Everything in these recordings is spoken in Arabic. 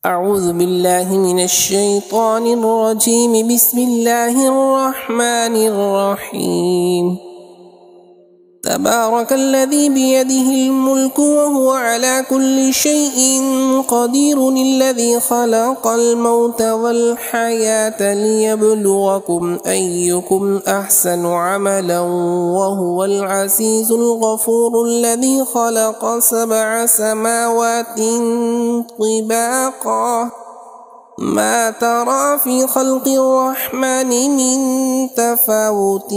أعوذ بالله من الشيطان الرجيم. بسم الله الرحمن الرحيم. تبارك الذي بيده الملك وهو على كل شيء قدير، الذي خلق الموت والحياة ليبلوكم أيكم أحسن عملا وهو العزيز الغفور، الذي خلق 7 سماوات طباقا ما ترى في خلق الرحمن من تفاوت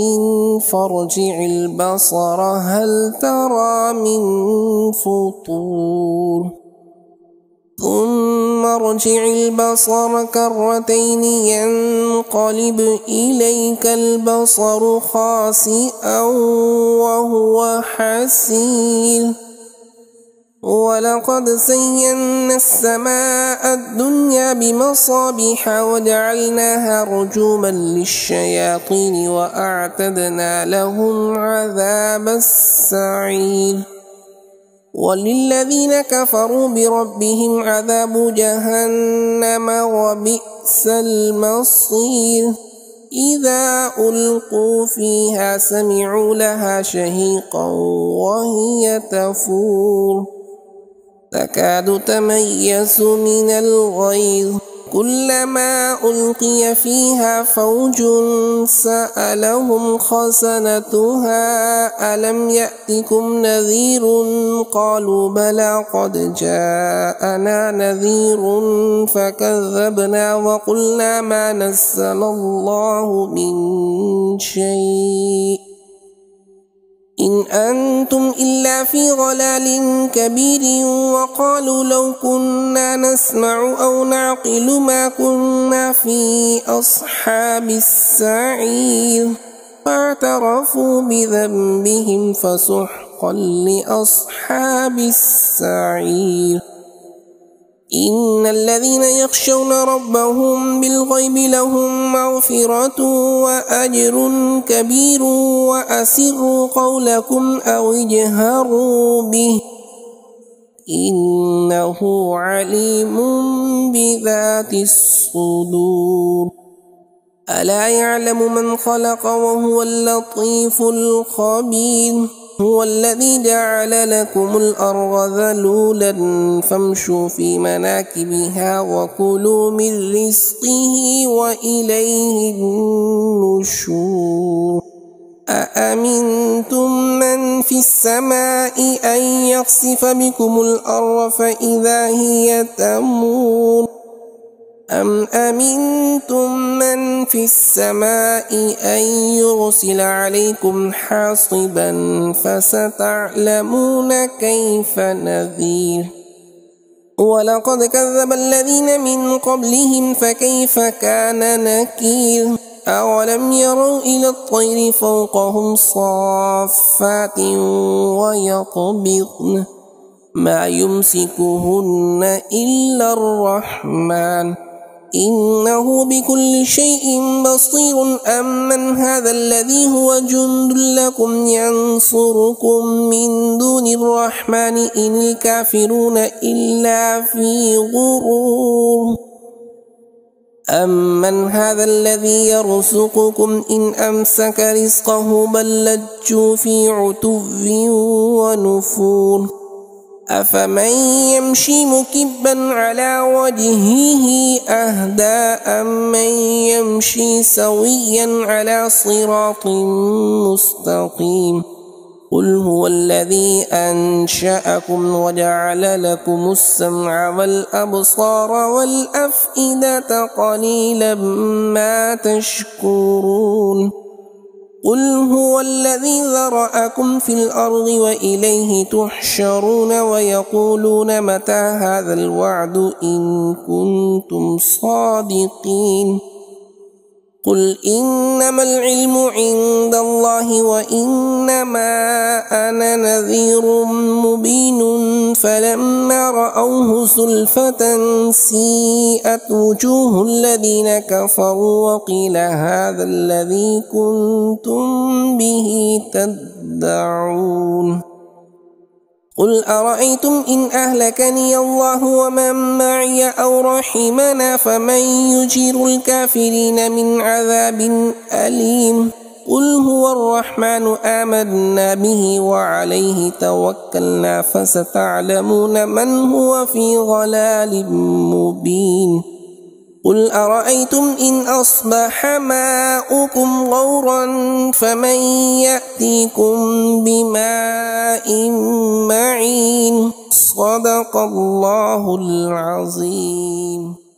فارجع البصر هل ترى من فطور، ثم ارجع البصر كرتين ينقلب إليك البصر خاسئا وهو حسير، ولقد زينا السماء الدنيا بمصابيح وجعلناها رجوما للشياطين وأعتدنا لهم عذاب السعير، وللذين كفروا بربهم عذاب جهنم وبئس المصير. إذا ألقوا فيها سمعوا لها شهيقا وهي تفور تكاد تميز من الغيظ، كلما ألقي فيها فوج سألهم خزنتها ألم يأتكم نذير، قالوا بلى قد جاءنا نذير فكذبنا وقلنا ما نزل الله من شيء إن أنتم إلا في ضلال كبير، وقالوا لو كنا نسمع أو نعقل ما كنا في أصحاب السعير، فاعترفوا بذنبهم فسحقا لأصحاب السعير. إن الذين يخشون ربهم بالغيب لهم مغفرة وأجر كبير، وأسروا قولكم أو اجهروا به إنه عليم بذات الصدور. ألا يعلم من خلق وهو اللطيف الخبير، هو الذي جعل لكم الأرض ذلولا فامشوا في مناكبها وكلوا من رزقه وإليه النشور. أأمنتم من في السماء أن يخسف بكم الأرض فإذا هي تمور، أم أمنتم من في السماء أن يرسل عليكم حاصبا فستعلمون كيف نذير. ولقد كذب الذين من قبلهم فكيف كان نكير. أولم يروا إلى الطير فوقهم صافات ويقبضن ما يمسكهن إلا الرحمن إنه بكل شيء بصير. أمن هذا الذي هو جند لكم ينصركم من دون الرحمن إن الكافرون إلا في غرور. أمن هذا الذي يرزقكم إن أمسك رزقه بل لجوا في عتو ونفور. أفمن يمشي مكبا على وجهه أهدى أمن يمشي سويا على صراط مستقيم. قل هو الذي أنشأكم وجعل لكم السمع والأبصار والأفئدة قليلا ما تشكرون. قل هو الذي ذرأكم في الأرض وإليه تحشرون، ويقولون متى هذا الوعد إن كنتم صادقين. قل إنما العلم عند الله وإنما أنا نذير مبين. فلما رأوه زلفة سيئت وجوه الذين كفروا وقيل هذا الذي كنتم به تدعون. قل أرأيتم إن أهلكني الله ومن معي أو رحمنا فمن يجير الكافرين من عذاب أليم قل هو الرحمن آمنا به وعليه توكلنا فستعلمون من هو في ضلال مبين قل أرأيتم إن أصبح ماؤكم غورا فمن يأتيكم بماء معين صدق الله العظيم.